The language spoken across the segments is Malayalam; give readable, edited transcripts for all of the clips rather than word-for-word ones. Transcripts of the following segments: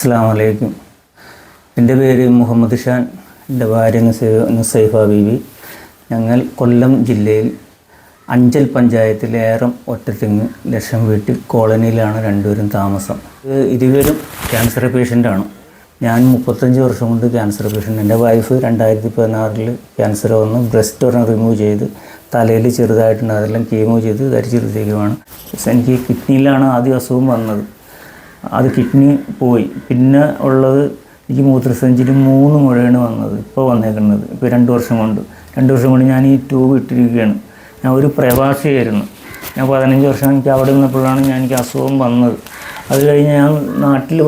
അസ്സലാമലൈക്കും. എൻ്റെ പേര് മുഹമ്മദ് ഷാൻ. എൻ്റെ ഭാര്യ നുസൈഫ ബീവി. ഞങ്ങൾ കൊല്ലം ജില്ലയിൽ അഞ്ചൽ പഞ്ചായത്തിലെ ഏറം ഒറ്റത്തെങ്ങ് ലക്ഷം വീട്ടിൽ കോളനിയിലാണ് രണ്ടുപേരും താമസം. ഇരുവരും ക്യാൻസർ പേഷ്യൻ്റാണ്. ഞാൻ 35 വർഷം കൊണ്ട് ക്യാൻസർ പേഷ്യൻ്റ്. എൻ്റെ വൈഫ് 2016 ക്യാൻസർ വന്ന് ബ്രസ്റ്റ് ഒരെണ്ണം റിമൂവ് ചെയ്ത് തലയിൽ ചെറുതായിട്ടുണ്ട്, അതെല്ലാം കീമോ ചെയ്ത് ധരിച്ചെടുത്തേക്കുമാണ്. എനിക്ക് കിഡ്നിയിലാണ് ആദ്യം അസുഖം വന്നത്. അത് കിഡ്നി പോയി. പിന്നെ ഉള്ളത് എനിക്ക് മൂത്രസഞ്ചിയിൽ 3 മുഴയാണ് വന്നത്. ഇപ്പോൾ വന്നേക്കുന്നത് ഇപ്പോൾ 2 വർഷം കൊണ്ട് ഞാൻ ഈ ട്യൂബ് ഇട്ടിരിക്കുകയാണ്. ഞാൻ ഒരു പ്രവാസിയായിരുന്നു. ഞാൻ 15 വർഷം എനിക്ക് അവിടെ നിന്നപ്പോഴാണ് എനിക്ക് അസുഖം വന്നത്. അത് കഴിഞ്ഞ് ഞാൻ നാട്ടിൽ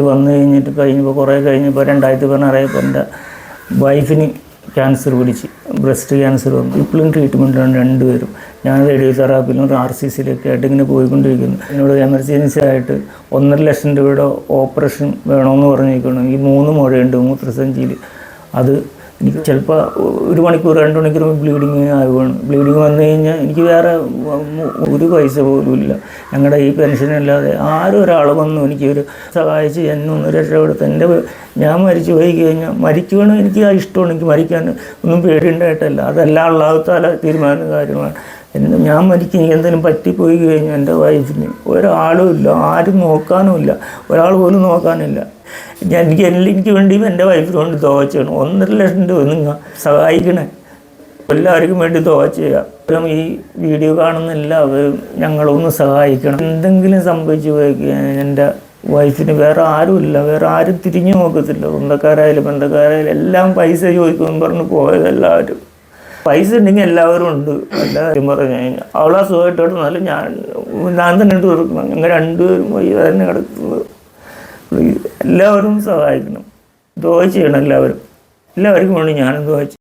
വന്നു കഴിഞ്ഞപ്പോൾ കുറേ കഴിഞ്ഞപ്പോൾ 2016 എൻ്റെ വൈഫിന് ക്യാൻസർ പിടിച്ച്, ബ്രസ്റ്റ് ക്യാൻസർ വന്നു. ഇപ്പോഴും ട്രീറ്റ്മെൻറ്റാണ് രണ്ടുപേരും. ഞാൻ റേഡിയോതെറാപ്പിയിലും RCCയിലൊക്കെ ആയിട്ട് ഇങ്ങനെ പോയിക്കൊണ്ടിരിക്കുന്നു. എന്നോട് എമർജൻസി ആയിട്ട് 1.5 ലക്ഷം രൂപയുടെ ഓപ്പറേഷൻ വേണമെന്ന് പറഞ്ഞിരിക്കണം. ഈ 3 മുഴയുണ്ട് മൂത്രസഞ്ചിയിൽ. അത് എനിക്ക് ചിലപ്പോൾ 1 മണിക്കൂർ 2 മണിക്കൂർ ബ്ലീഡിങ് ആവുകയാണ്. ബ്ലീഡിങ് വന്നു കഴിഞ്ഞാൽ എനിക്ക് വേറെ ഒരു പൈസ പോലും ഇല്ല. ഞങ്ങളുടെ ഈ പെൻഷനല്ലാതെ ആരും ഒരാൾ വന്നു എനിക്കൊരു സഹായിച്ച് എന്നെ ഒന്ന് രക്ഷപ്പെടുത്ത. ഞാൻ മരിച്ചു പോയി കഴിഞ്ഞാൽ മരിക്കുകയാണ് എനിക്ക് ഇഷ്ടമാണ്. എനിക്ക് മരിക്കാൻ ഒന്നും പേടിയുണ്ടായിട്ടല്ല, അതെല്ലാം അള്ളാഹുത്താല തീരുമാന കാര്യമാണ്. ഞാൻ മരിക്കും. എനിക്ക് എന്തെങ്കിലും പറ്റിപ്പോയി കഴിഞ്ഞാൽ എൻ്റെ വൈഫിന് ഒരാളും ഇല്ല, ആരും നോക്കാനുമില്ല, ഒരാൾ പോലും നോക്കാനില്ല. എനിക്ക് വേണ്ടി എൻ്റെ വൈഫിന് കൊണ്ട് ദുആ ചെയ്യണം. 1.5 ലക്ഷം രൂപ നിങ്ങൾ സഹായിക്കണേ. എല്ലാവർക്കും വേണ്ടി ദുആ ചെയ്യുക. ഈ വീഡിയോ കാണുന്ന എല്ലാവരും ഞങ്ങളൊന്ന് സഹായിക്കണം. എന്തെങ്കിലും സംഭവിച്ചു പോയി എൻ്റെ വൈഫിന് വേറെ ആരുമില്ല, വേറെ ആരും തിരിഞ്ഞു നോക്കത്തില്ല. സ്വന്തക്കാരായാലും ബന്ധക്കാരായാലും എല്ലാം പൈസ ചോദിക്കുമെന്ന് പറഞ്ഞ് പോയതെല്ലാവരും. പൈസ ഉണ്ടെങ്കിൽ എല്ലാവരും ഉണ്ട്. എല്ലാവരും പറഞ്ഞു കഴിഞ്ഞാൽ അവളാ സുഖമായിട്ട് കിടന്നാലും ഞാൻ തന്നെ ഇട്ട് കൊടുക്കണം. ഞങ്ങൾ രണ്ടുപേരും വഴി തന്നെ കിടക്കുന്നത്. എല്ലാവരും സഹായിക്കണം, ദുആ ചെയ്യണം. എല്ലാവർക്കും വേണ്ടി ഞാനും ദുആ ചെയ്യും.